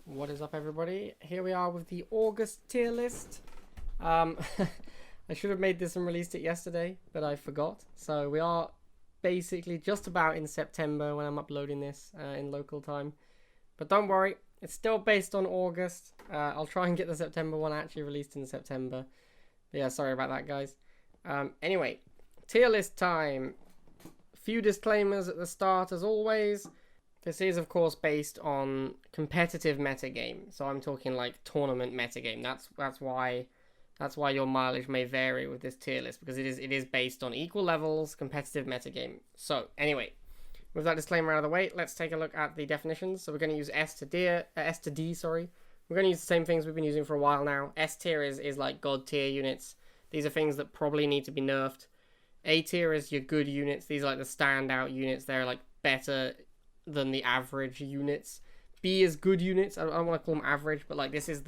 What is up, everybody? Here we are with the August tier list. I should have made this and released it yesterday, but I forgot. So we are basically just about in September when I'm uploading this in local time. But don't worry, it's still based on August. I'll try and get the September one actually released in September. But yeah, sorry about that, guys. Anyway, tier list time. Few disclaimers at the start, as always. This is, of course, based on competitive metagame. So I'm talking like tournament metagame. That's why your mileage may vary with this tier list, because it is based on equal levels, competitive metagame. So anyway, with that disclaimer out of the way, let's take a look at the definitions. So we're going to use S to D. We're going to use the same things we've been using for a while now. S tier is like god tier units. These are things that probably need to be nerfed. A tier is your good units. These are like the standout units. They're like better than the average units. B is good units. I don't want to call them average, but like this is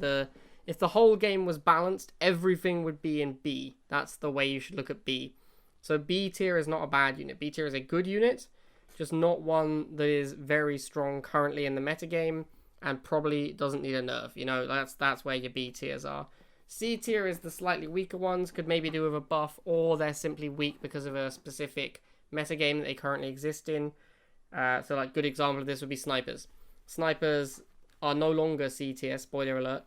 if the whole game was balanced, everything would be in B. That's the way you should look at B. So B tier is not a bad unit. B tier is a good unit, just not one that is very strong currently in the metagame and probably doesn't need a nerf. You know, that's where your B tiers are. C tier is the slightly weaker ones, could maybe do with a buff, or they're simply weak because of a specific metagame that they currently exist in. So like good example of this would be snipers. Snipers are no longer C tier, spoiler alert.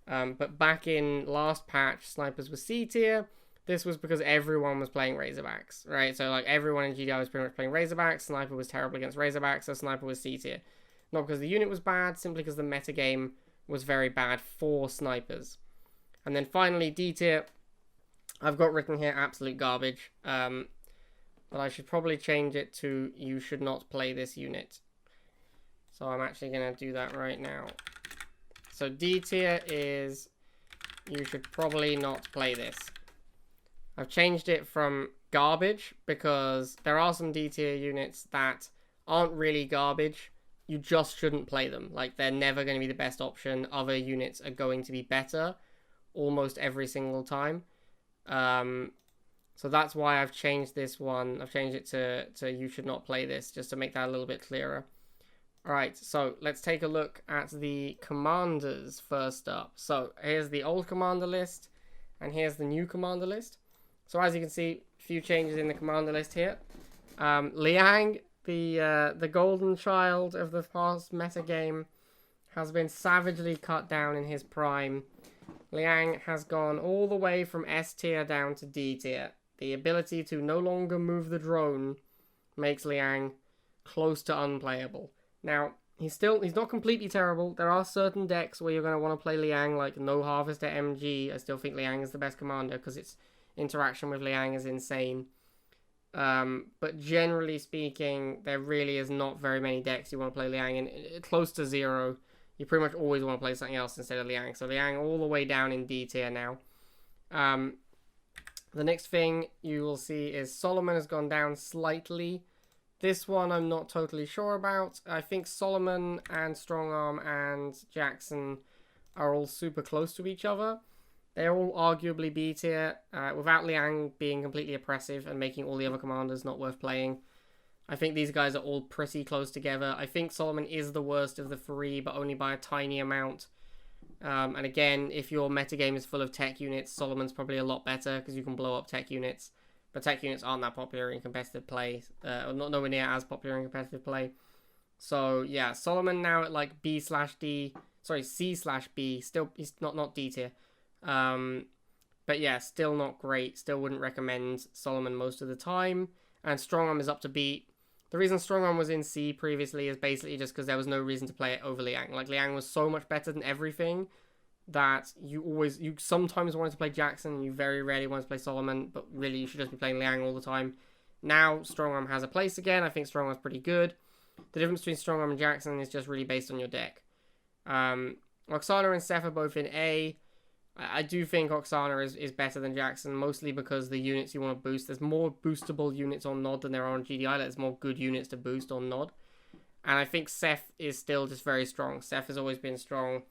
But back in last patch, snipers were C tier. This was because everyone was playing Razorbacks, right? So like everyone in GDI was pretty much playing Razorbacks. Sniper was terrible against Razorbacks, so Sniper was C tier. Not because the unit was bad, simply because the metagame was very bad for snipers. And then finally, D tier. I've got written here absolute garbage. But I should probably change it to you should not play this unit. So I'm actually going to do that right now. So D tier is you should probably not play this. I've changed it from garbage because there are some D tier units that aren't really garbage. You just shouldn't play them. Like, they're never going to be the best option. Other units are going to be better almost every single time. So that's why I've changed this one. I've changed it to you should not play this, just to make that a little bit clearer. Alright, so let's take a look at the commanders first up. So here's the old commander list, and here's the new commander list. So as you can see, a few changes in the commander list here. Liang, the golden child of the past metagame, has been savagely cut down in his prime. Liang has gone all the way from S tier down to D tier. The ability to no longer move the drone makes Liang close to unplayable. Now, he's not completely terrible. There are certain decks where you're going to want to play Liang, like no Harvester MG. I still think Liang is the best commander because its interaction with Liang is insane. But generally speaking, there really is not very many decks you want to play Liang in. Close to zero. You pretty much always want to play something else instead of Liang. So Liang all the way down in D tier now. The next thing you will see is Solomon has gone down slightly. This one I'm not totally sure about. I think Solomon and Strongarm and Jackson are all super close to each other. They're all arguably B tier, without Liang being completely oppressive and making all the other commanders not worth playing. I think these guys are all pretty close together. I think Solomon is the worst of the three, but only by a tiny amount. And again, if your metagame is full of tech units, Solomon's probably a lot better because you can blow up tech units. But tech units aren't that popular in competitive play, or not nowhere near as popular in competitive play. So yeah, Solomon now at like C/B. Still, he's not D tier. But yeah, still not great. Still wouldn't recommend Solomon most of the time. And Strongarm is up to B. The reason Strongarm was in C previously is basically just because there was no reason to play it over Liang. Like, Liang was so much better than everything that you sometimes wanted to play Jackson and you very rarely wanted to play Solomon, but really you should just be playing Liang all the time. Now Strongarm has a place again. I think Strongarm's pretty good. The difference between Strongarm and Jackson is just really based on your deck. Oksana and Seth are both in A. I do think Oksana is better than Jackson, mostly because the units you want to boost, there's more boostable units on Nod than there are on GDI. There's more good units to boost on Nod. And I think Seth is still just very strong. Seth has always been strong.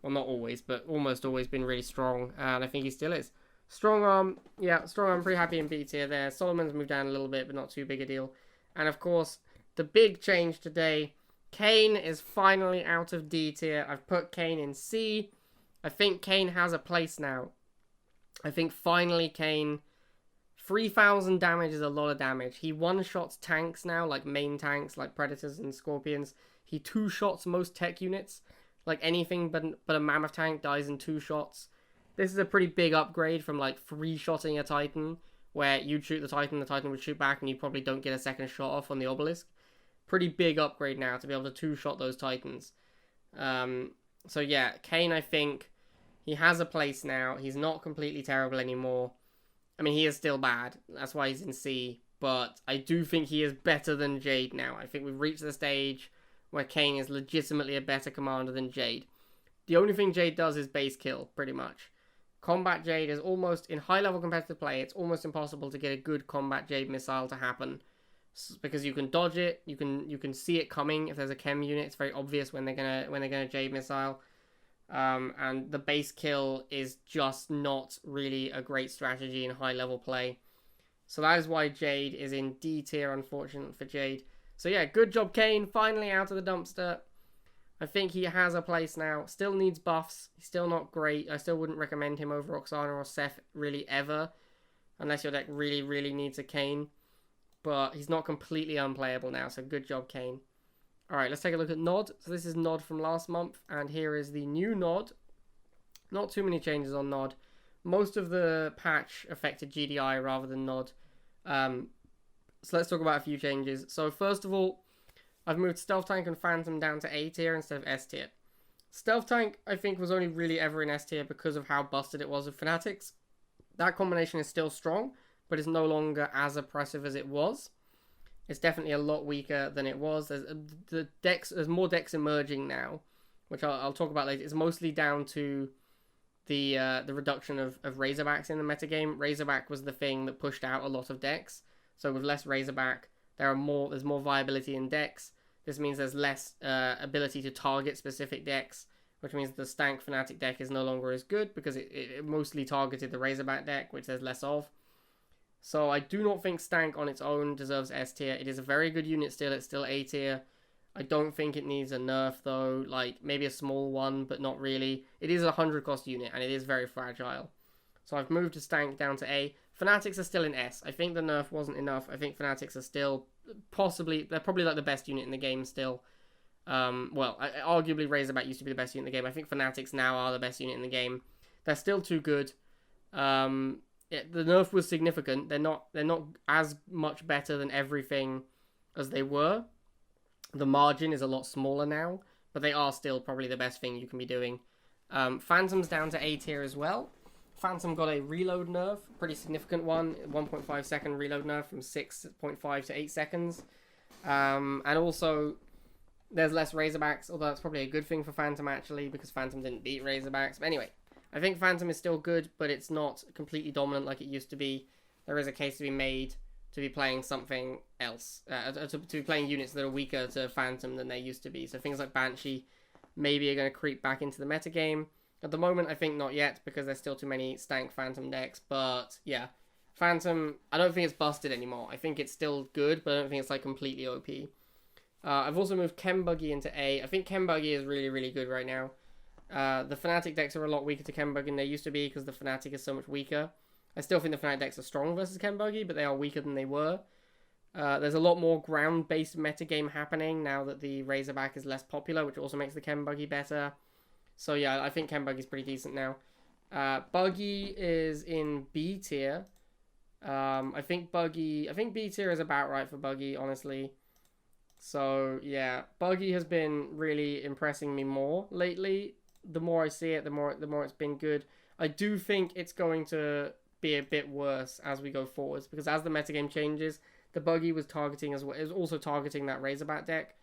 Well, not always, but almost always been really strong. And I think he still is. Strongarm, yeah, Strongarm, pretty happy in B tier there. Solomon's moved down a little bit, but not too big a deal. And of course, the big change today Kayn is finally out of D tier. I've put Kayn in C. I think Kayn has a place now. I think finally Kayn... 3,000 damage is a lot of damage. He one-shots tanks now, like main tanks, like Predators and Scorpions. He two-shots most tech units. Like anything but a Mammoth tank dies in 2 shots. This is a pretty big upgrade from like 3-shotting a Titan, where you'd shoot the Titan would shoot back, and you probably don't get a second shot off on the Obelisk. Pretty big upgrade now to be able to 2-shot those Titans. So yeah, Kayn, I think he has a place now. He's not completely terrible anymore. I mean, he is still bad. That's why he's in C. But I do think he is better than Jade now. I think we've reached the stage where Kayn is legitimately a better commander than Jade. The only thing Jade does is base kill, pretty much. Combat Jade is almost, in high-level competitive play, it's almost impossible to get a good Combat Jade missile to happen. Because you can dodge it, you can see it coming. If there's a chem unit, it's very obvious when they're gonna Jade missile. And the base kill is just not really a great strategy in high-level play. So that is why Jade is in D tier, unfortunately for Jade. So yeah, good job, Kayn. Finally out of the dumpster. I think he has a place now. Still needs buffs. He's still not great. I still wouldn't recommend him over Roxana or Seth really ever. Unless your deck really, really needs a Kayn. But he's not completely unplayable now, so good job, Kayn. Alright, let's take a look at Nod. So this is Nod from last month, and here is the new Nod. Not too many changes on Nod. Most of the patch affected GDI rather than Nod. So let's talk about a few changes. So first of all, I've moved Stealth Tank and Phantom down to A tier instead of S tier. Stealth Tank, I think, was only really ever in S tier because of how busted it was with Fanatics. That combination is still strong, but it's no longer as oppressive as it was. It's definitely a lot weaker than it was. There's more decks emerging now, which I'll talk about later. It's mostly down to the reduction of Razorbacks in the metagame. Razorback was the thing that pushed out a lot of decks. So with less Razorback, there's more viability in decks. This means there's less ability to target specific decks, which means the Stank Fnatic deck is no longer as good because it mostly targeted the Razorback deck, which there's less of. So I do not think Stank on its own deserves S tier. It is a very good unit still. It's still A tier. I don't think it needs a nerf though. Like maybe a small one, but not really. It is a 100 cost unit and it is very fragile. So I've moved the Stank down to A. Fanatics are still in S. I think the nerf wasn't enough. I think Fanatics are still they're probably like the best unit in the game still. Arguably Razorback used to be the best unit in the game. I think Fanatics now are the best unit in the game. They're still too good. The nerf was significant. They're not as much better than everything as they were. The margin is a lot smaller now, but they are still probably the best thing you can be doing. Phantom's down to A tier as well. Phantom got a reload nerf, pretty significant one, 1.5 second reload nerf from 6.5 to 8 seconds. And also, there's less Razorbacks, although that's probably a good thing for Phantom actually, because Phantom didn't beat Razorbacks. But anyway, I think Phantom is still good, but it's not completely dominant like it used to be. There is a case to be made to be playing something else, to be playing units that are weaker to Phantom than they used to be. So things like Banshee maybe are going to creep back into the metagame. At the moment, I think not yet, because there's still too many Stank Phantom decks. But yeah, Phantom, I don't think it's busted anymore. I think it's still good, but I don't think it's like completely OP. I've also moved Chembuggy into A. I think Chembuggy is really, really good right now. The Fnatic decks are a lot weaker to Chembuggy than they used to be because the Fnatic is so much weaker. I still think the Fnatic decks are strong versus Chembuggy, but they are weaker than they were. There's a lot more ground-based metagame happening now that the Razorback is less popular, which also makes the Chembuggy better. So yeah, I think Chembuggy is pretty decent now. Buggy is in B tier. I think B tier is about right for Buggy, honestly. So yeah, Buggy has been really impressing me more lately. The more I see it, the more it's been good. I do think it's going to be a bit worse as we go forwards, because as the metagame changes, the Buggy was targeting as well. It was also targeting that Razorback deck.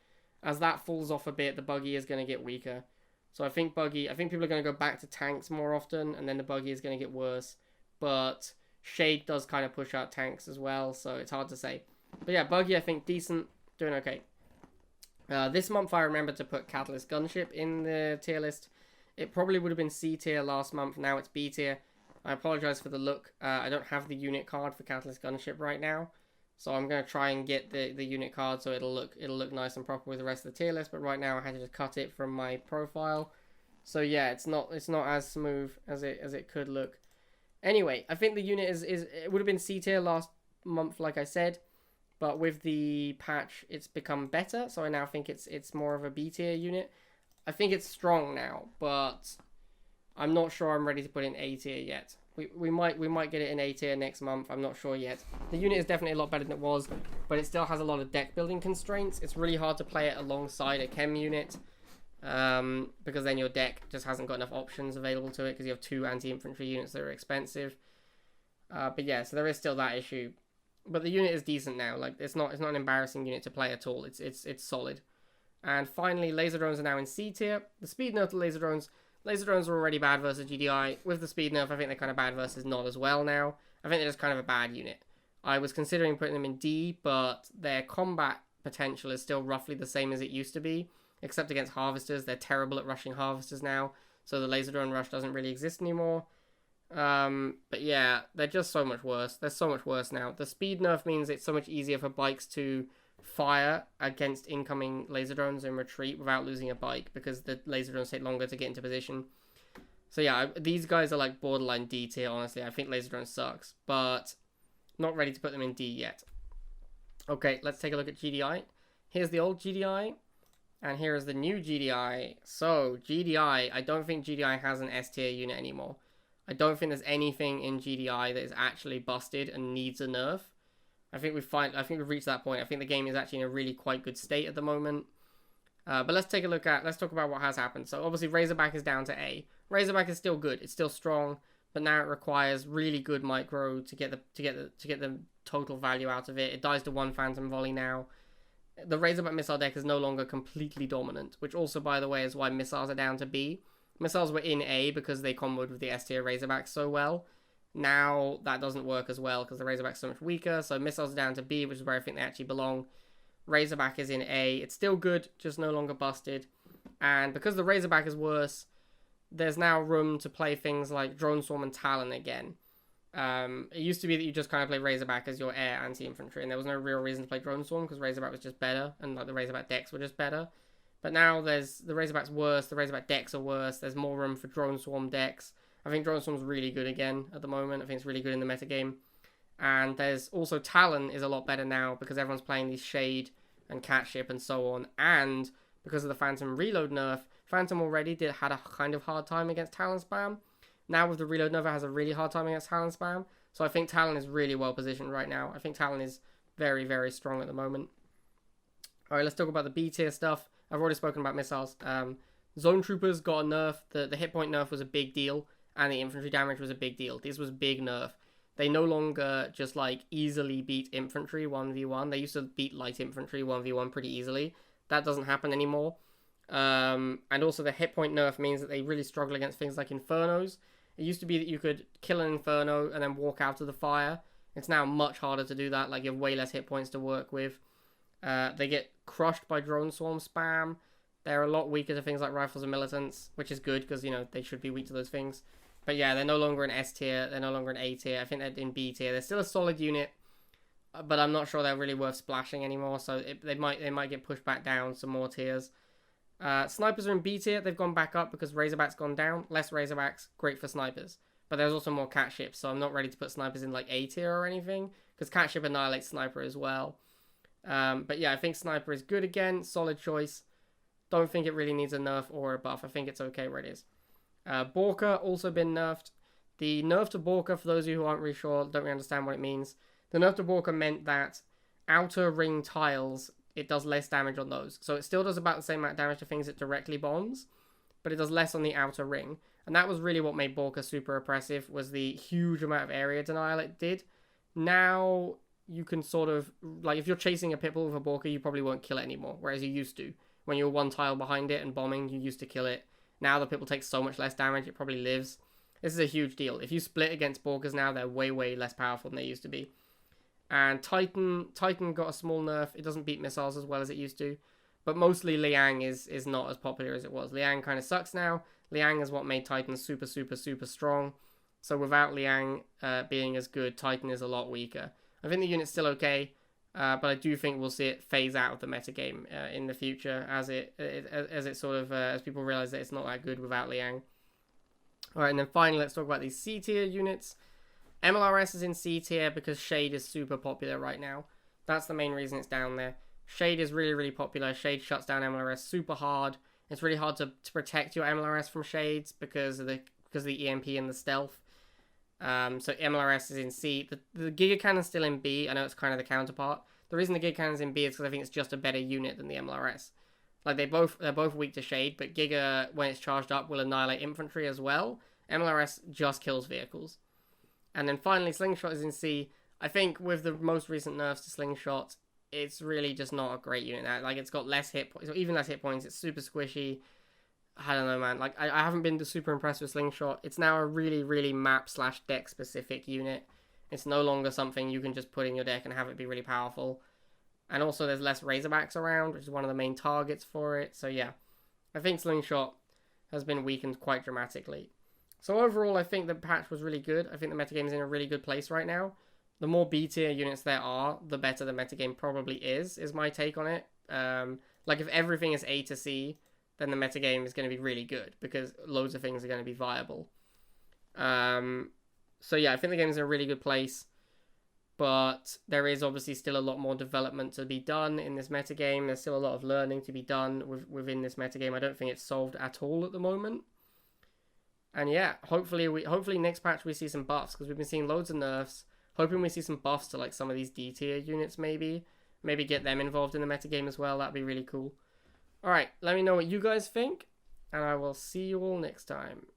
As that falls off a bit, the Buggy is going to get weaker. So I think people are going to go back to tanks more often, and then the Buggy is going to get worse. But Shade does kind of push out tanks as well, so it's hard to say. But yeah, Buggy, I think, decent, doing okay. This month I remember to put Catalyst Gunship in the tier list. It probably would have been C tier last month, now it's B tier. I apologize for the look. I don't have the unit card for Catalyst Gunship right now, So I'm going to try and get the unit card so it'll look nice and proper with the rest of the tier list. But right now I had to just cut it from my profile. So yeah, it's not as smooth as it could look. Anyway, I think the unit is it would have been C tier last month, like I said, but with the patch, it's become better. So I now think it's more of a B tier unit. I think it's strong now, but I'm not sure I'm ready to put in A tier yet. We might get it in A tier next month. I'm not sure yet. The unit is definitely a lot better than it was, but it still has a lot of deck building constraints. It's really hard to play it alongside a chem unit. Because then your deck just hasn't got enough options available to it because you have 2 anti-infantry units that are expensive. But yeah, so there is still that issue. But the unit is decent now. Like it's not an embarrassing unit to play at all. It's solid. And finally, laser drones are now in C tier. The speed nerf to laser drones are already bad versus GDI. With the speed nerf, I think they're kind of bad versus not as well now. I think they're just kind of a bad unit. I was considering putting them in D, but their combat potential is still roughly the same as it used to be. Except against harvesters, they're terrible at rushing harvesters now, so the laser drone rush doesn't really exist anymore. But yeah, they're just so much worse. They're so much worse now. The speed nerf means it's so much easier for bikes to fire against incoming laser drones and retreat without losing a bike, because the laser drones take longer to get into position. So yeah, these guys are like borderline D tier, honestly. I think laser drone sucks, but not ready to put them in D yet. Okay, let's take a look at GDI. Here's the old GDI. And here is the new GDI. So, GDI, I don't think GDI has an S tier unit anymore. I don't think there's anything in GDI that is actually busted and needs a nerf. I think we've reached that point. I think the game is actually in a really quite good state at the moment. But let's talk about what has happened. So obviously Razorback is down to A. Razorback is still good. It's still strong, but now it requires really good micro to get the total value out of it. It dies to 1 phantom volley now. The Razorback missile deck is no longer completely dominant, which also, by the way, is why missiles are down to B. Missiles were in A because they comboed with the S tier Razorbacks so well. Now that doesn't work as well because the Razorback's so much weaker, so missiles are down to B, which is where I think they actually belong. Razorback is in A. It's still good, just no longer busted. And because the Razorback is worse, there's now room to play things like Drone Swarm and Talon again. It used to be that you just kind of play Razorback as your air anti-infantry, and there was no real reason to play Drone Swarm because Razorback was just better, and like the Razorback decks were just better. But now the Razorback's worse, the Razorback decks are worse, there's more room for Drone Swarm decks. I think Drone Swarm's really good again at the moment. I think it's really good in the metagame. And there's also Talon is a lot better now because everyone's playing these Shade and Catship and so on, and because of the Phantom reload nerf, Phantom already had a kind of hard time against Talon spam. Now with the reload nerf, it has a really hard time against Talon spam. So I think Talon is really well positioned right now. I think Talon is very, very strong at the moment. Alright, let's talk about the B tier stuff. I've already spoken about missiles. Zone Troopers got a nerf. The hit point nerf was a big deal, and the infantry damage was a big deal. This was a big nerf. They no longer just like easily beat infantry 1v1. They used to beat light infantry 1v1 pretty easily. That doesn't happen anymore. And also the hit point nerf means that they really struggle against things like Infernos. It used to be that you could kill an Inferno and then walk out of the fire. It's now much harder to do that. Like, you have way less hit points to work with. They get crushed by Drone Swarm spam. They're a lot weaker to things like Rifles and Militants, which is good because, you know, they should be weak to those things. But yeah, they're no longer an S tier. They're no longer an A tier. I think they're in B tier. They're still a solid unit, but I'm not sure they're really worth splashing anymore. So they might get pushed back down some more tiers. Snipers are in B tier. They've gone back up because Razorback's gone down. Less Razorbacks, great for snipers. But there's also more Catship, so I'm not ready to put snipers in like A tier or anything, because Catship annihilates Sniper as well. But yeah, I think Sniper is good again. Solid choice. Don't think it really needs a nerf or a buff. I think it's okay where it is. Borka also been nerfed. The nerf to Borka, for those of you who aren't really sure, don't really understand what it means. The nerf to Borka meant that outer ring tiles, it does less damage on those. So it still does about the same amount of damage to things it directly bombs, but it does less on the outer ring. And that was really what made Borka super oppressive, was the huge amount of area denial it did. Now you can sort of, like, if you're chasing a Pitbull with a Borka, you probably won't kill it anymore, whereas you used to. When you were one tile behind it and bombing, you used to kill it. Now the Pitbull takes so much less damage, it probably lives. This is a huge deal. If you split against Borkas now, they're way, way less powerful than they used to be. And Titan got a small nerf. It doesn't beat missiles as well as it used to. But mostly Liang is not as popular as it was. Liang kind of sucks now. Liang is what made Titan super, super, super strong. So without Liang being as good, Titan is a lot weaker. I think the unit's still okay, But I do think we'll see it phase out of the metagame in the future as it sort of as people realize that it's not that good without Liang. All right, and then finally let's talk about these C tier units. MLRS is in C tier because Shade is super popular right now. That's the main reason it's down there. Shade is really, really popular. Shade shuts down MLRS super hard. It's really hard to protect your MLRS from Shades because of the EMP and the stealth. So MLRS is in C. The Giga Cannon's still in B. I know it's kind of the counterpart. The reason the Giga Cannon's in B is because I think it's just a better unit than the MLRS. Like they're both weak to Shade, but Giga, when it's charged up, will annihilate infantry as well. MLRS just kills vehicles. And then finally, Slingshot is in C. I think with the most recent nerfs to Slingshot, it's really just not a great unit now. Like, it's got less hit points, or even less hit points. It's super squishy. I don't know, man. Like, I haven't been super impressed with Slingshot. It's now a really, really map/deck specific unit. It's no longer something you can just put in your deck and have it be really powerful. And also, there's less Razorbacks around, which is one of the main targets for it. So, yeah. I think Slingshot has been weakened quite dramatically. So, overall, I think the patch was really good. I think the metagame is in a really good place right now. The more B tier units there are, the better the metagame probably is my take on it. Like, if everything is A to C, then the metagame is going to be really good because loads of things are going to be viable. So yeah, I think the game is in a really good place, but there is obviously still a lot more development to be done in this metagame. There's still a lot of learning to be done within this metagame. I don't think it's solved at all at the moment. And yeah, hopefully next patch we see some buffs, because we've been seeing loads of nerfs. Hoping we see some buffs to like some of these D tier units maybe. Maybe get them involved in the metagame as well. That'd be really cool. Alright, let me know what you guys think, and I will see you all next time.